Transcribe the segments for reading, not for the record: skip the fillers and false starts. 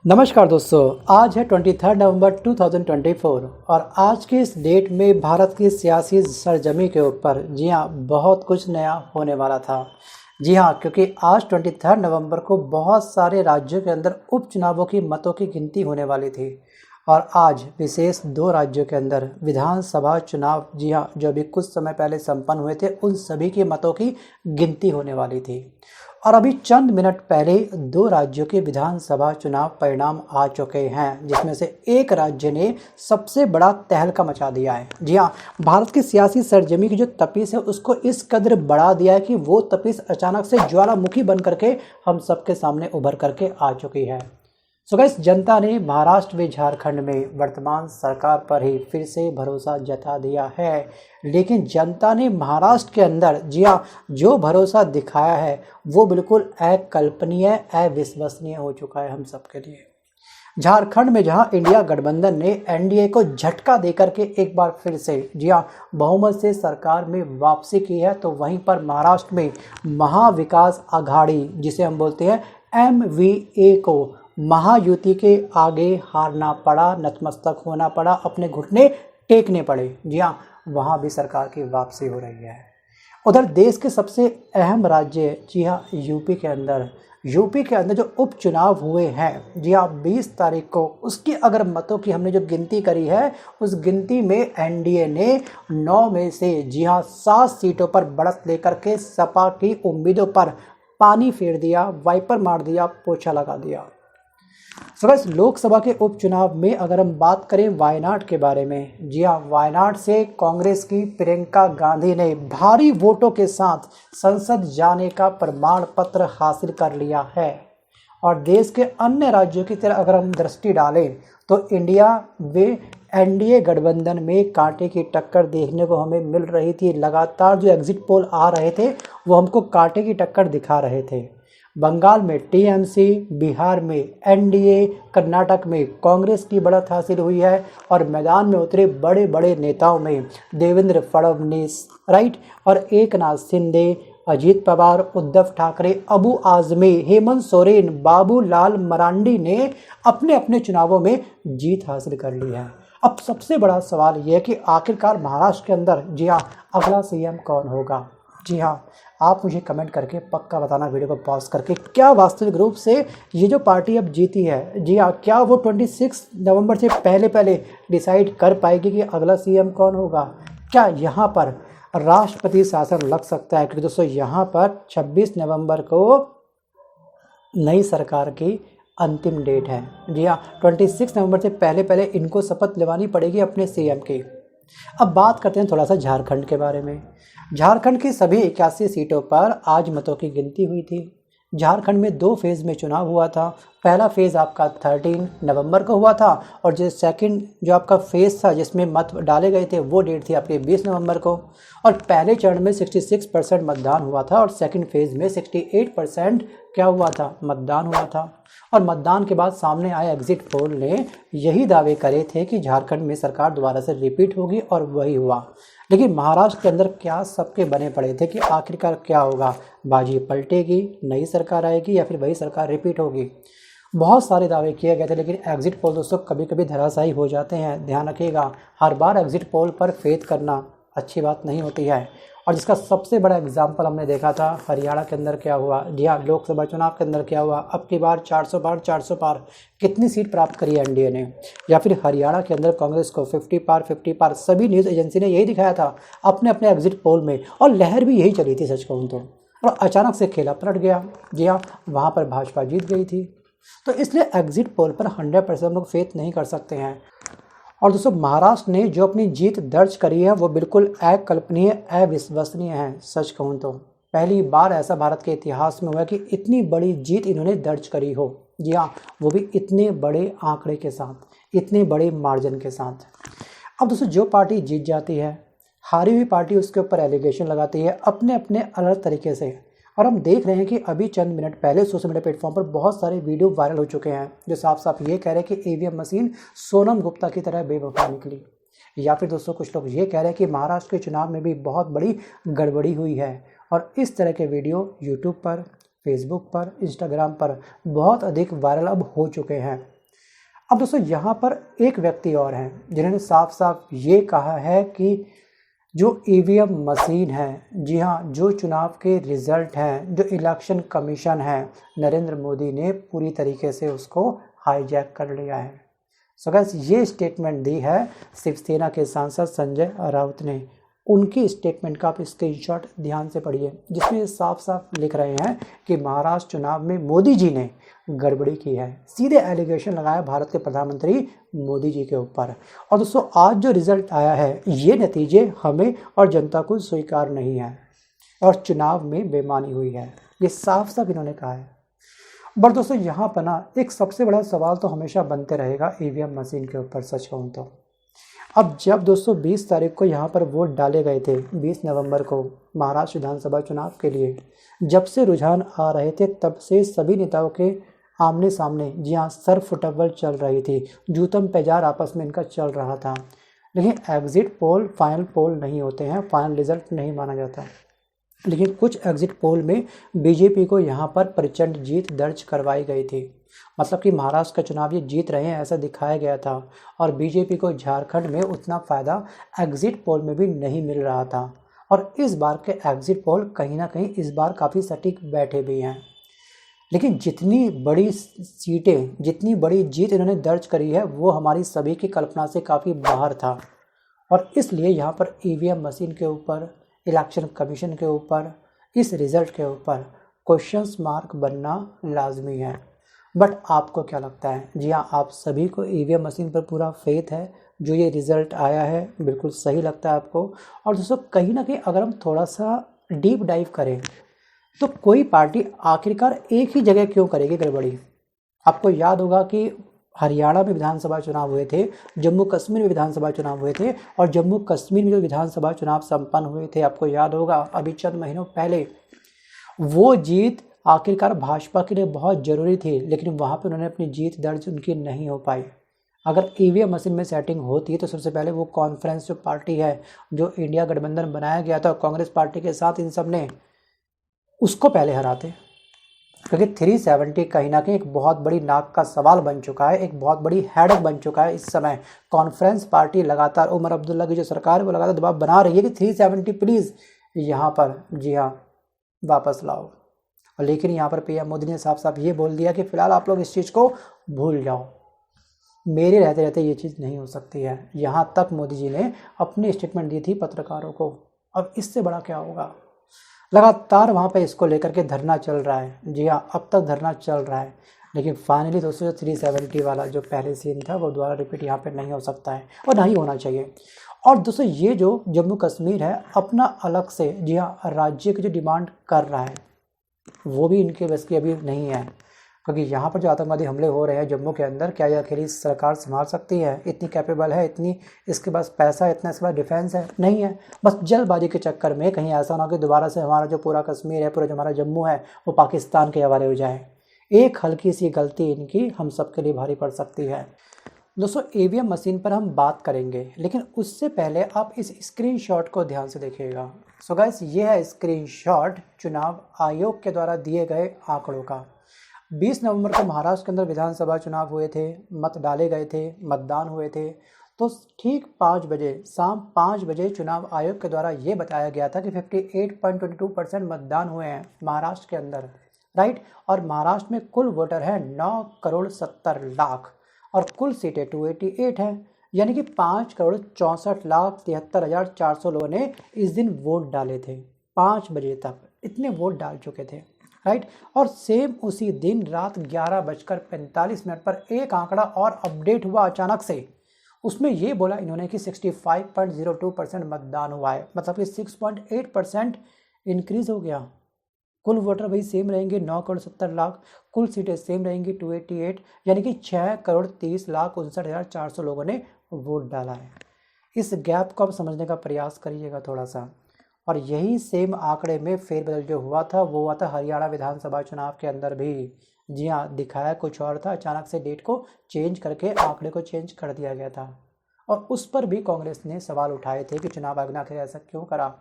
नमस्कार दोस्तों, आज है 23 नवंबर 2024 और आज के इस डेट में भारत की सियासी सरजमी के ऊपर जी हाँ बहुत कुछ नया होने वाला था। जी हाँ, क्योंकि आज 23 नवंबर को बहुत सारे राज्यों के अंदर उपचुनावों की मतों की गिनती होने वाली थी और आज विशेष दो राज्यों के अंदर विधानसभा चुनाव जी हाँ जो अभी कुछ समय पहले संपन्न हुए थे उन सभी के मतों की गिनती होने वाली थी। और अभी चंद मिनट पहले दो राज्यों के विधानसभा चुनाव परिणाम आ चुके हैं, जिसमें से एक राज्य ने सबसे बड़ा तहलका मचा दिया है। जी हाँ, भारत की सियासी सरजमी की जो तपिश है उसको इस कदर बढ़ा दिया है कि वो तपिश अचानक से ज्वालामुखी बन करके हम सबके सामने उभर करके आ चुकी है। सो गाइस, जनता ने महाराष्ट्र व झारखंड में वर्तमान सरकार पर ही फिर से भरोसा जता दिया है, लेकिन जनता ने महाराष्ट्र के अंदर जी हाँ जो भरोसा दिखाया है वो बिल्कुल अकल्पनीय अविश्वसनीय हो चुका है हम सबके लिए। झारखंड में जहां इंडिया गठबंधन ने एनडीए को झटका देकर के एक बार फिर से जी हाँ बहुमत से सरकार में वापसी की है, तो वहीं पर महाराष्ट्र में महाविकास आघाड़ी जिसे हम बोलते हैं MVA को महायुति के आगे हारना पड़ा, नतमस्तक होना पड़ा, अपने घुटने टेकने पड़े। जी हाँ, वहाँ भी सरकार की वापसी हो रही है। उधर देश के सबसे अहम राज्य जी हाँ यूपी के अंदर जो उपचुनाव हुए हैं जी हाँ 20 तारीख को, उसकी अगर मतों की हमने जो गिनती करी है उस गिनती में एनडीए ने 9 में से जी हाँ 7 सीटों पर बढ़त लेकर के सपा की उम्मीदों पर पानी फेर दिया, वाइपर मार दिया, पोछा लगा दिया। सो गाइस, लोकसभा के उपचुनाव में अगर हम बात करें वायनाड के बारे में, जी हाँ वायनाड से कांग्रेस की प्रियंका गांधी ने भारी वोटों के साथ संसद जाने का प्रमाण पत्र हासिल कर लिया है। और देश के अन्य राज्यों की तरह अगर हम दृष्टि डालें तो इंडिया व एनडीए गठबंधन में कांटे की टक्कर देखने को हमें मिल रही थी। लगातार जो एग्जिट पोल आ रहे थे वो हमको कांटे की टक्कर दिखा रहे थे। बंगाल में टीएमसी, बिहार में एनडीए, कर्नाटक में कांग्रेस की बढ़त हासिल हुई है और मैदान में उतरे बड़े बड़े नेताओं में देवेंद्र फडणवीस राइट और एकनाथ शिंदे, अजीत पवार, उद्धव ठाकरे, अबू आजमी, हेमंत सोरेन, बाबूलाल मरांडी ने अपने अपने चुनावों में जीत हासिल कर ली है। अब सबसे बड़ा सवाल यह है कि आखिरकार महाराष्ट्र के अंदर जी हाँ अगला सीएम कौन होगा। जी हाँ, आप मुझे कमेंट करके पक्का बताना, वीडियो को पॉज करके, क्या वास्तविक रूप से ये जो पार्टी अब जीती है जी हाँ क्या वो 26 नवंबर से पहले डिसाइड कर पाएगी कि अगला सीएम कौन होगा। क्या यहाँ पर राष्ट्रपति शासन लग सकता है, क्योंकि दोस्तों यहाँ पर 26 नवंबर को नई सरकार की अंतिम डेट है। जी हाँ, 26 नवंबर से पहले इनको शपथ दिलवानी पड़ेगी अपने सीएम की। अब बात करते हैं थोड़ा सा झारखंड के बारे में। झारखंड की सभी 81 सीटों पर आज मतों की गिनती हुई थी। झारखंड में 2 फेज़ में चुनाव हुआ था। पहला फेज़ आपका 13 नवंबर को हुआ था और जो सेकंड जो आपका फेज़ था जिसमें मत डाले गए थे वो डेट थी आपके 20 नवंबर को। और पहले चरण में 66% मतदान हुआ था और सेकंड फेज़ में 68% क्या हुआ था, मतदान हुआ था। और मतदान के बाद सामने आए एग्जिट पोल ने यही दावे करे थे कि झारखंड में सरकार दोबारा से रिपीट होगी और वही हुआ। लेकिन महाराष्ट्र के अंदर क्या सबके बने पड़े थे कि आखिरकार क्या होगा, बाजी पलटेगी, नई सरकार आएगी या फिर वही सरकार रिपीट होगी। बहुत सारे दावे किए गए थे, लेकिन एग्जिट पोल दोस्तों कभी कभी धराशायी हो जाते हैं। ध्यान रखिएगा, हर बार एग्जिट पोल पर फेथ करना अच्छी बात नहीं होती है। और जिसका सबसे बड़ा एग्जाम्पल हमने देखा था हरियाणा के अंदर क्या हुआ। जी हाँ, लोकसभा चुनाव के अंदर क्या हुआ, अब की बार 400 पार कितनी सीट प्राप्त करी है एनडीए ने। या फिर हरियाणा के अंदर कांग्रेस को 50 पार सभी न्यूज़ एजेंसी ने यही दिखाया था अपने अपने एग्जिट पोल में, और लहर भी यही चली थी सच कहूँ तो। और अचानक से खेला पलट गया। जी हाँ, वहाँ पर भाजपा जीत गई थी। तो इसलिए एग्जिट पोल पर 100% हम लोग फेथ नहीं कर सकते हैं। और दोस्तों, महाराष्ट्र ने जो अपनी जीत दर्ज करी है वो बिल्कुल अकल्पनीय अविश्वसनीय है। सच कहूँ तो पहली बार ऐसा भारत के इतिहास में हुआ कि इतनी बड़ी जीत इन्होंने दर्ज करी हो। जी हाँ, वो भी इतने बड़े आंकड़े के साथ, इतने बड़े मार्जिन के साथ। अब दोस्तों, जो पार्टी जीत जाती है, हारी हुई पार्टी उसके ऊपर एलिगेशन लगाती है अपने अपने अलग तरीके से। और हम देख रहे हैं कि अभी चंद मिनट पहले सोशल मीडिया प्लेटफॉर्म पर बहुत सारे वीडियो वायरल हो चुके हैं जो साफ साफ ये कह रहे हैं कि ईवीएम मशीन सोनम गुप्ता की तरह बेवफा निकली। या फिर दोस्तों कुछ लोग ये कह रहे हैं कि महाराष्ट्र के चुनाव में भी बहुत बड़ी गड़बड़ी हुई है। और इस तरह के वीडियो यूट्यूब पर, फेसबुक पर, इंस्टाग्राम पर बहुत अधिक वायरल अब हो चुके हैं। अब दोस्तों यहाँ पर एक व्यक्ति और हैं जिन्होंने साफ साफ ये कहा है कि जो ईवीएम मशीन है, जी हाँ, जो चुनाव के रिजल्ट हैं, जो इलेक्शन कमीशन है, नरेंद्र मोदी ने पूरी तरीके से उसको हाईजैक कर लिया है। सो गाइस, ये स्टेटमेंट दी है शिवसेना के सांसद संजय राउत ने। उनकी स्टेटमेंट का आप स्क्रीनशॉट ध्यान से पढ़िए, जिसमें ये साफ साफ लिख रहे हैं कि महाराष्ट्र चुनाव में मोदी जी ने गड़बड़ी की है। सीधे एलिगेशन लगाया भारत के प्रधानमंत्री मोदी जी के ऊपर। और दोस्तों, आज जो रिजल्ट आया है, ये नतीजे हमें और जनता को स्वीकार नहीं है और चुनाव में बेईमानी हुई है, ये साफ साफ इन्होंने कहा है। बट दोस्तों, यहाँ पर ना एक सबसे बड़ा सवाल तो हमेशा बनते रहेगा ईवीएम मशीन के ऊपर, सच कहूँ तो। अब जब दोस्तों 20 तारीख को यहाँ पर वोट डाले गए थे, 20 नवंबर को महाराष्ट्र विधानसभा चुनाव के लिए, जब से रुझान आ रहे थे तब से सभी नेताओं के आमने सामने, जी हाँ, सर फुटबॉल चल रही थी, जूतम पेजार आपस में इनका चल रहा था। लेकिन एग्जिट पोल फाइनल पोल नहीं होते हैं, फाइनल रिजल्ट नहीं माना जाता। लेकिन कुछ एग्जिट पोल में बीजेपी को यहाँ पर प्रचंड जीत दर्ज करवाई गई थी। मतलब कि महाराष्ट्र का चुनाव ये जीत रहे हैं ऐसा दिखाया गया था, और बीजेपी को झारखंड में उतना फ़ायदा एग्जिट पोल में भी नहीं मिल रहा था। और इस बार के एग्जिट पोल कहीं ना कहीं इस बार काफ़ी सटीक बैठे भी हैं। लेकिन जितनी बड़ी सीटें, जितनी बड़ी जीत इन्होंने दर्ज करी है, वो हमारी सभी की कल्पना से काफ़ी बाहर था। और इसलिए यहाँ पर ईवीएम मशीन के ऊपर, इलेक्शन कमीशन के ऊपर, इस रिज़ल्ट के ऊपर क्वेश्चंस मार्क बनना लाजमी है। बट आपको क्या लगता है? जी हाँ, आप सभी को ईवीएम मशीन पर पूरा फेथ है। जो ये रिज़ल्ट आया है बिल्कुल सही लगता है आपको। और दोस्तों, कहीं ना कहीं अगर हम थोड़ा सा डीप डाइव करें तो कोई पार्टी आखिरकार एक ही जगह क्यों करेगी गड़बड़ी? आपको याद होगा कि हरियाणा में विधानसभा चुनाव हुए थे, जम्मू कश्मीर में विधानसभा चुनाव हुए थे, और जम्मू कश्मीर में जो विधानसभा चुनाव संपन्न हुए थे, आपको याद होगा अभी चंद महीनों पहले, वो जीत आखिरकार भाजपा के लिए बहुत ज़रूरी थी, लेकिन वहाँ पर उन्होंने अपनी जीत दर्ज उनकी नहीं हो पाई। अगर ईवीएम मशीन में सेटिंग होती तो सबसे पहले वो कॉन्फ्रेंस जो पार्टी है, जो इंडिया गठबंधन बनाया गया था कांग्रेस पार्टी के साथ इन सब ने, उसको पहले हराते। क्योंकि 370 कहीं ना कहीं एक बहुत बड़ी नाक का सवाल बन चुका है, एक बहुत बड़ी हेडेक बन चुका है इस समय। कॉन्फ्रेंस पार्टी लगातार उमर अब्दुल्ला की जो सरकार है वो लगातार दबाव बना रही है कि 370 प्लीज़ यहाँ पर, जी हाँ, वापस लाओ। और लेकिन यहाँ पर पीएम मोदी ने साफ साफ ये बोल दिया कि फ़िलहाल आप लोग इस चीज़ को भूल जाओ, मेरे रहते रहते ये चीज़ नहीं हो सकती है। यहाँ तक मोदी जी ने अपनी स्टेटमेंट दी थी पत्रकारों को। अब इससे बड़ा क्या होगा? लगातार वहाँ पे इसको लेकर के धरना चल रहा है। जी हाँ, अब तक धरना चल रहा है। लेकिन फाइनली दोस्तों, जो 370 वाला जो पहले सीन था वो दोबारा रिपीट यहाँ पे नहीं हो सकता है और ना ही होना चाहिए। और दोस्तों, ये जो जम्मू कश्मीर है अपना अलग से, जी हाँ, राज्य की जो डिमांड कर रहा है वो भी इनके बस की अभी नहीं है। क्योंकि यहाँ पर जो आतंकवादी हमले हो रहे हैं जम्मू के अंदर, क्या ये अकेली सरकार संभाल सकती है? इतनी कैपेबल है, इतनी इसके पास पैसा है, इतना इसके पास डिफेंस है? नहीं है। बस जल्दबाजी के चक्कर में कहीं ऐसा ना हो कि दोबारा से हमारा जो पूरा कश्मीर है, पूरा जो हमारा जम्मू है, वो पाकिस्तान के हवाले हो जाए। एक हल्की सी गलती इनकी हम सबके लिए भारी पड़ सकती है। दोस्तों, ईवीएम मशीन पर हम बात करेंगे, लेकिन उससे पहले आप इस स्क्रीनशॉट को ध्यान से देखिएगा। सो गाइस, ये है स्क्रीनशॉट चुनाव आयोग के द्वारा दिए गए आंकड़ों का। 20 नवंबर को महाराष्ट्र के अंदर विधानसभा चुनाव हुए थे, मत डाले गए थे, मतदान हुए थे। तो ठीक 5 बजे, शाम 5 बजे चुनाव आयोग के द्वारा ये बताया गया था कि 58.22% मतदान हुए हैं महाराष्ट्र के अंदर, राइट। और महाराष्ट्र में कुल वोटर हैं 9,70,00,000 और कुल सीटें 288 हैं। यानी कि 5,64,73,400 लोगों ने इस दिन वोट डाले थे। 5 बजे तक इतने वोट डाल चुके थे, राइट। और सेम उसी दिन रात 11:45 पर एक आंकड़ा और अपडेट हुआ अचानक से। उसमें ये बोला इन्होंने कि 65.02% मतदान हुआ है, मतलब कि 6.8% इंक्रीज हो गया। कुल वोटर वही सेम रहेंगे 9,70,00,000, कुल सीटें सेम रहेंगी 288, यानी कि 6,30,59,400 लोगों ने वोट डाला है। इस गैप को आप समझने का प्रयास करिएगा थोड़ा सा। और यही सेम आंकड़े में फेरबदल जो हुआ था वो हुआ था हरियाणा विधानसभा चुनाव के अंदर भी। जी हाँ, दिखाया कुछ और था, अचानक से डेट को चेंज करके आंकड़े को चेंज कर दिया गया था। और उस पर भी कांग्रेस ने सवाल उठाए थे कि चुनाव आयोग ने आखिर ऐसा क्यों करा,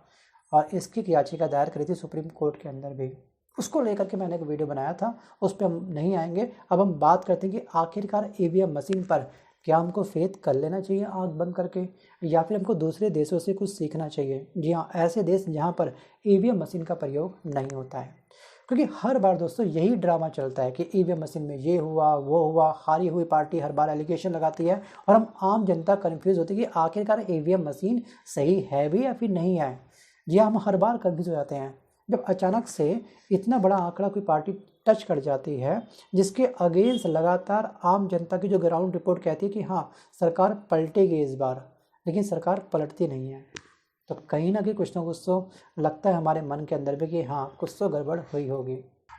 और इसकी याचिका दायर करी थी सुप्रीम कोर्ट के अंदर भी। उसको लेकर के मैंने एक वीडियो बनाया था, उस पर हम नहीं आएंगे। अब हम बात करते हैं कि आखिरकार ईवीएम मशीन पर क्या हमको फेथ कर लेना चाहिए आंख बंद करके, या फिर हमको दूसरे देशों से कुछ सीखना चाहिए। जी हाँ, ऐसे देश जहाँ पर ईवीएम मशीन का प्रयोग नहीं होता है। क्योंकि हर बार दोस्तों यही ड्रामा चलता है कि ईवीएम मशीन में ये हुआ वो हुआ, हारी हुई पार्टी हर बार एलिगेशन लगाती है और हम आम जनता कन्फ्यूज़ होती है कि आखिरकार ईवीएम मशीन सही है भी या फिर नहीं है। जी हाँ, हम हर बार कन्फ्यूज हो जाते हैं जब अचानक से इतना बड़ा आंकड़ा कोई पार्टी टच कर जाती है, जिसके अगेंस्ट लगातार आम जनता की जो ग्राउंड रिपोर्ट कहती है कि हाँ सरकार पलटेगी इस बार, लेकिन सरकार पलटती नहीं है। तो कहीं ना कहीं कुछ ना कुछ तो लगता है हमारे मन के अंदर भी कि हाँ कुछ तो गड़बड़ हुई होगी।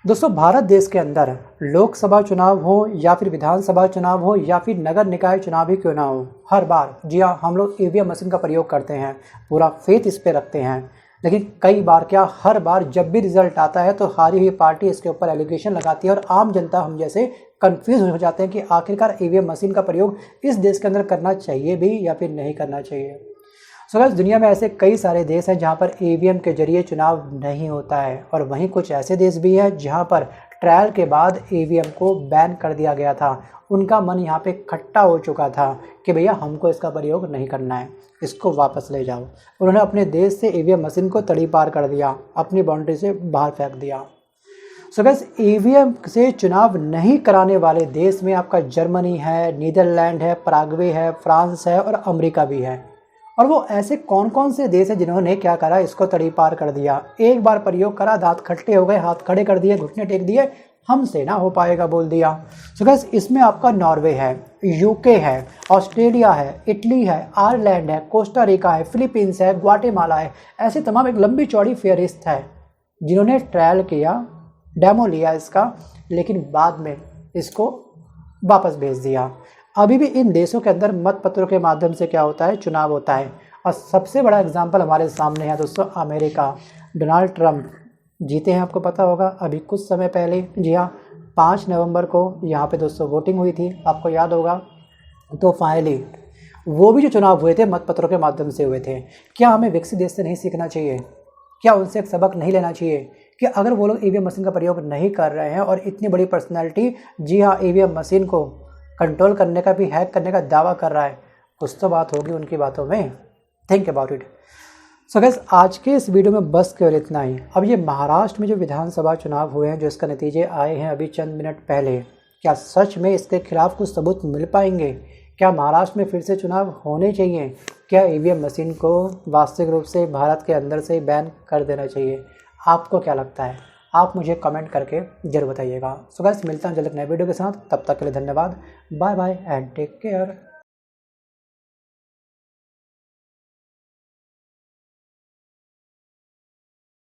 दोस्तों, भारत देश के अंदर लोकसभा चुनाव हो या फिर विधानसभा चुनाव हो या फिर नगर निकाय चुनाव ही क्यों ना हो, हर बार जी हाँ हम लोग ईवीएम मशीन का प्रयोग करते हैं, पूरा फेथ इस पे रखते हैं। लेकिन कई बार क्या, हर बार जब भी रिजल्ट आता है तो हारी हुई पार्टी इसके ऊपर एलिगेशन लगाती है और आम जनता हम जैसे कंफ्यूज हो जाते हैं कि आखिरकार ईवीएम मशीन का प्रयोग इस देश के अंदर करना चाहिए भी या फिर नहीं करना चाहिए। सो गाइस, दुनिया में ऐसे कई सारे देश हैं जहां पर ईवीएम के जरिए चुनाव नहीं होता है, और वहीं कुछ ऐसे देश भी हैं जहां पर ट्रायल के बाद ईवीएम को बैन कर दिया गया था। उनका मन यहाँ पे खट्टा हो चुका था कि भैया हमको इसका प्रयोग नहीं करना है, इसको वापस ले जाओ। उन्होंने अपने देश से ईवीएम मशीन को तड़ी पार कर दिया, अपनी बाउंड्री से बाहर फेंक दिया। सो गाइस, ईवीएम से चुनाव नहीं कराने वाले देश में आपका जर्मनी है, नीदरलैंड है, पराग्वे है, फ्रांस है और अमेरिका भी है। और वो ऐसे कौन कौन से देश है जिन्होंने क्या करा, इसको तड़ी पार कर दिया। एक बार प्रयोग करा, दांत खट्टे हो गए, हाथ खड़े कर दिए, घुटने टेक दिए, हमसे ना हो पाएगा बोल दिया। सो गाइस, इसमें आपका नॉर्वे है, यूके है, ऑस्ट्रेलिया है, इटली है, आयरलैंड है, कोस्टा रिका है, फिलीपींस है, ग्वाटेमाला है। ऐसे तमाम एक लंबी चौड़ी फेहरिस्त है जिन्होंने ट्रायल किया, डेमो लिया इसका, लेकिन बाद में इसको वापस भेज दिया। अभी भी इन देशों के अंदर मत पत्रों के माध्यम से क्या होता है, चुनाव होता है। और सबसे बड़ा एग्जाम्पल हमारे सामने है दोस्तों, अमेरिका। डोनाल्ड ट्रंप जीते हैं, आपको पता होगा, अभी कुछ समय पहले। जी हाँ, 5 नवंबर को यहाँ पे दोस्तों वोटिंग हुई थी, आपको याद होगा। तो फाइनली वो भी जो चुनाव हुए थे मत पत्रों के माध्यम से हुए थे। क्या हमें विकसित देश से नहीं सीखना चाहिए? क्या उनसे एक सबक नहीं लेना चाहिए कि अगर वो लोग ईवीएम मशीन का प्रयोग नहीं कर रहे हैं और इतनी बड़ी पर्सनैलिटी जी हाँ ईवीएम मशीन को कंट्रोल करने का भी, हैक करने का दावा कर रहा है, कुछ तो बात होगी उनकी बातों में। Think about it. So guys, आज के इस वीडियो में बस केवल इतना ही। अब ये महाराष्ट्र में जो विधानसभा चुनाव हुए हैं, जो इसका नतीजे आए हैं अभी चंद मिनट पहले, क्या सच में इसके खिलाफ कुछ सबूत मिल पाएंगे? क्या महाराष्ट्र में फिर से चुनाव होने चाहिए? क्या ईवीएम मशीन को वास्तविक रूप से भारत के अंदर से बैन कर देना चाहिए? आपको क्या लगता है? आप मुझे कमेंट करके जरूर बताइएगा। सो गाइस, मिलता हूं जल्द एक नए वीडियो के साथ, तब तक के लिए धन्यवाद। Bye bye and take care.